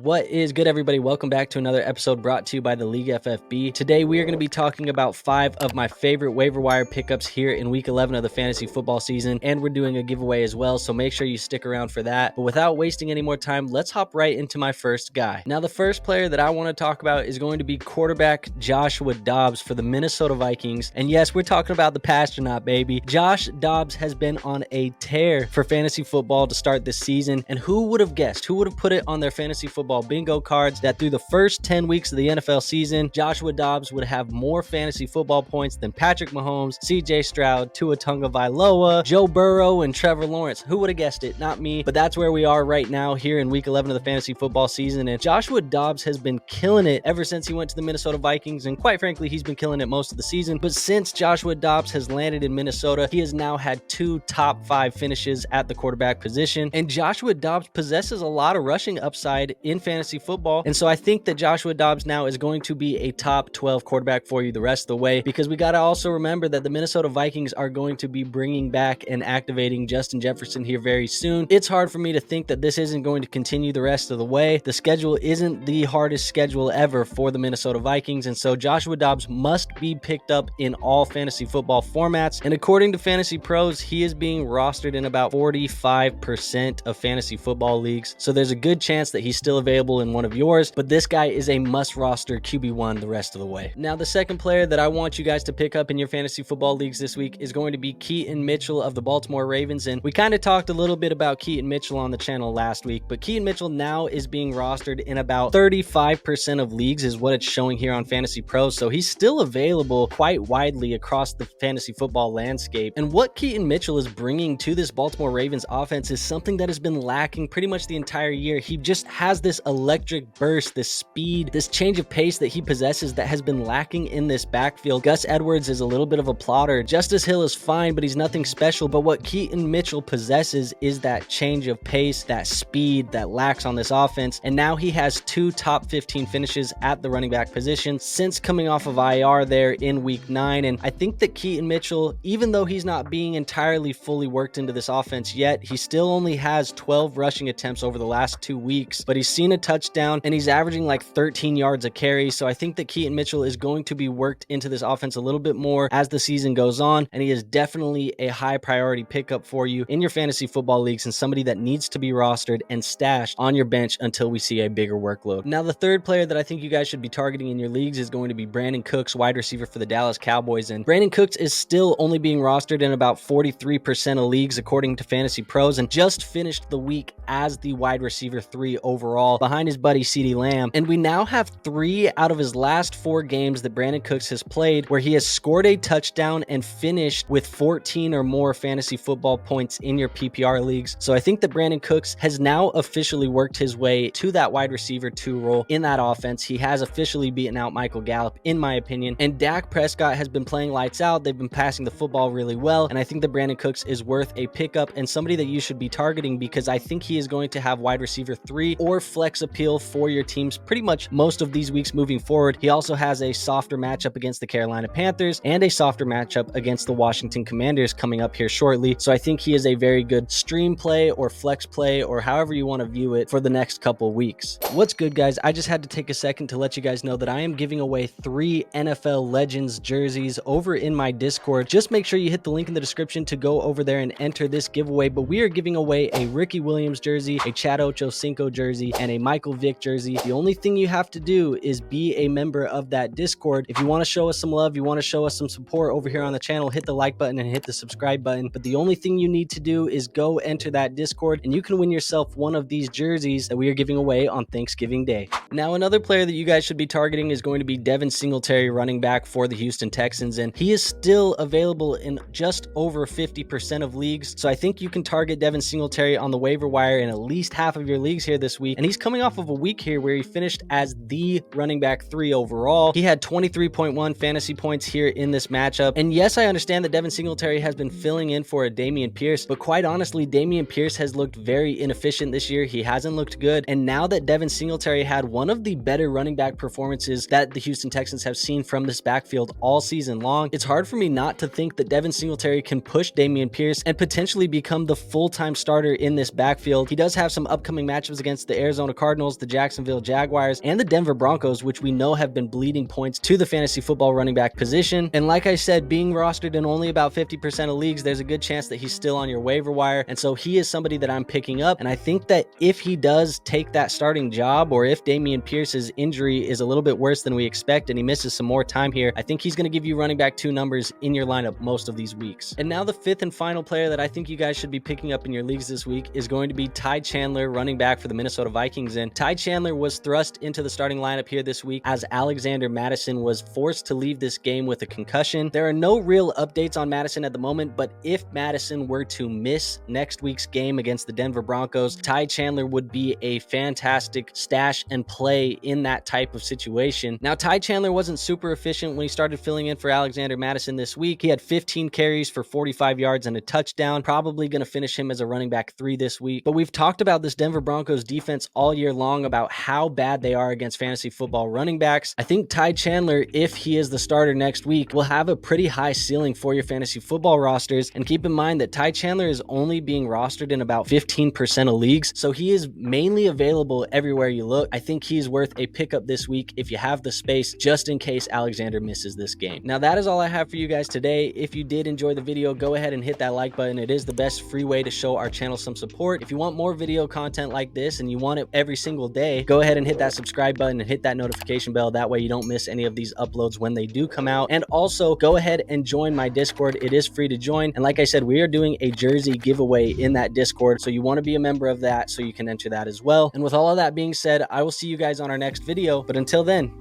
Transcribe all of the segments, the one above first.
What is good, everybody? Welcome back to another episode brought to you by the League FFB. Today, we are going to be talking about 5 of my favorite waiver wire pickups here in week 11 of the fantasy football season, and we're doing a giveaway as well, so make sure you stick around for that. But without wasting any more time, let's hop right into my first guy. Now, the first player that I want to talk about is going to be quarterback Joshua Dobbs for the Minnesota Vikings. And yes, we're talking about the Pastronaut, baby. Josh Dobbs has been on a tear for fantasy football to start this season, and who would have guessed, who would have put it on their fantasy football bingo cards that through the first 10 weeks of the NFL season, Joshua Dobbs would have more fantasy football points than Patrick Mahomes, CJ Stroud, Tua Tagovailoa, Joe Burrow, and Trevor Lawrence. Who would have guessed it? Not me, but that's where we are right now here in week 11 of the fantasy football season, and Joshua Dobbs has been killing it ever since he went to the Minnesota Vikings, and quite frankly, he's been killing it most of the season. But since Joshua Dobbs has landed in Minnesota, he has now had 2 top 5 finishes at the quarterback position, and Joshua Dobbs possesses a lot of rushing upside in fantasy football, and so I think that Joshua Dobbs now is going to be a top 12 quarterback for you the rest of the way, because we got to also remember that the Minnesota Vikings are going to be bringing back and activating Justin Jefferson here very soon. It's hard for me to think that this isn't going to continue the rest of the way. The schedule isn't the hardest schedule ever for the Minnesota Vikings, and so Joshua Dobbs must be picked up in all fantasy football formats, and according to Fantasy Pros, he is being rostered in about 45% of fantasy football leagues, so there's a good chance that he's still available in one of yours, but this guy is a must roster QB1 the rest of the way. Now, the second player that I want you guys to pick up in your fantasy football leagues this week is going to be Keaton Mitchell of the Baltimore Ravens, and we kind of talked a little bit about Keaton Mitchell on the channel last week, but Keaton Mitchell now is being rostered in about 35% of leagues is what it's showing here on Fantasy Pros, so he's still available quite widely across the fantasy football landscape. And what Keaton Mitchell is bringing to this Baltimore Ravens offense is something that has been lacking pretty much the entire year. He just has this electric burst, this speed, this change of pace that he possesses that has been lacking in this backfield. Gus Edwards is a little bit of a plotter. Justice Hill is fine, but he's nothing special. But what Keaton Mitchell possesses is that change of pace, that speed that lacks on this offense. And now he has 2 top 15 finishes at the running back position since coming off of IR there in week 9. And I think that Keaton Mitchell, even though he's not being entirely fully worked into this offense yet, he still only has 12 rushing attempts over the last 2 weeks, but he's seen a touchdown and he's averaging like 13 yards a carry. So I think that Keaton Mitchell is going to be worked into this offense a little bit more as the season goes on, and he is definitely a high priority pickup for you in your fantasy football leagues and somebody that needs to be rostered and stashed on your bench until we see a bigger workload. Now, the third player that I think you guys should be targeting in your leagues is going to be Brandin Cooks, wide receiver for the Dallas Cowboys, and Brandin Cooks is still only being rostered in about 43% of leagues according to Fantasy Pros, and just finished the week as the wide receiver 3 overall behind his buddy CeeDee Lamb. And we now have 3 out of his last 4 games that Brandin Cooks has played where he has scored a touchdown and finished with 14 or more fantasy football points in your PPR leagues. So I think that Brandin Cooks has now officially worked his way to that wide receiver 2 role in that offense. He has officially beaten out Michael Gallup, in my opinion, and Dak Prescott has been playing lights out. They've been passing the football really well, and I think that Brandin Cooks is worth a pickup and somebody that you should be targeting, because I think he is going to have wide receiver 3 or flex appeal for your teams pretty much most of these weeks moving forward. He also has a softer matchup against the Carolina Panthers and a softer matchup against the Washington Commanders coming up here shortly. So I think he is a very good stream play or flex play or however you want to view it for the next couple weeks. What's good, guys? I just had to take a second to let you guys know that I am giving away 3 NFL Legends jerseys over in my Discord. Just make sure you hit the link in the description to go over there and enter this giveaway. But we are giving away a Ricky Williams jersey, a Chad Ochocinco jersey, and a Michael Vick jersey. The only thing you have to do is be a member of that Discord. If you want to show us some love, you want to show us some support over here on the channel, hit the like button and hit the subscribe button. But the only thing you need to do is go enter that Discord and you can win yourself one of these jerseys that we are giving away on Thanksgiving Day. Now, another player that you guys should be targeting is going to be Devin Singletary, running back for the Houston Texans, and he is still available in just over 50% of leagues. So I think you can target Devin Singletary on the waiver wire in at least half of your leagues here this week. And he's coming off of a week here where he finished as the running back 3 overall. He had 23.1 fantasy points here in this matchup. And yes, I understand that Devin Singletary has been filling in for a Dameon Pierce, but quite honestly, Dameon Pierce has looked very inefficient this year. He hasn't looked good. And now that Devin Singletary had one of the better running back performances that the Houston Texans have seen from this backfield all season long, it's hard for me not to think that Devin Singletary can push Dameon Pierce and potentially become the full-time starter in this backfield. He does have some upcoming matchups against the Arizona Arizona Cardinals, the Jacksonville Jaguars, and the Denver Broncos, which we know have been bleeding points to the fantasy football running back position. And like I said, being rostered in only about 50% of leagues, there's a good chance that he's still on your waiver wire. And so he is somebody that I'm picking up. And I think that if he does take that starting job, or if Dameon Pierce's injury is a little bit worse than we expect and he misses some more time here, I think he's going to give you running back 2 numbers in your lineup most of these weeks. And now the 5th and final player that I think you guys should be picking up in your leagues this week is going to be Ty Chandler, running back for the Minnesota Vikings. And Ty Chandler was thrust into the starting lineup here this week as Alexander Mattison was forced to leave this game with a concussion. There are no real updates on Mattison at the moment, but if Mattison were to miss next week's game against the Denver Broncos, Ty Chandler would be a fantastic stash and play in that type of situation. Now, Ty Chandler wasn't super efficient when he started filling in for Alexander Mattison this week. He had 15 carries for 45 yards and a touchdown, probably going to finish him as a running back 3 this week. But we've talked about this Denver Broncos defense all year long about how bad they are against fantasy football running backs. I think Ty Chandler, if he is the starter next week, will have a pretty high ceiling for your fantasy football rosters. And keep in mind that Ty Chandler is only being rostered in about 15% of leagues, so he is mainly available everywhere you look. I think he's worth a pickup this week if you have the space, just in case Alexander misses this game. Now, that is all I have for you guys today. If you did enjoy the video, go ahead and hit that like button. It is the best free way to show our channel some support. If you want more video content like this and you want it every single day, go ahead and hit that subscribe button and hit that notification bell. That way you don't miss any of these uploads when they do come out. And also go ahead and join my Discord. It is free to join. And like I said, we are doing a jersey giveaway in that Discord, so you want to be a member of that so you can enter that as well. And with all of that being said, I will see you guys on our next video. But until then,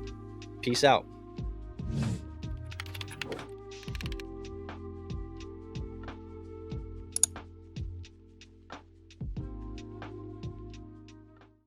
peace out.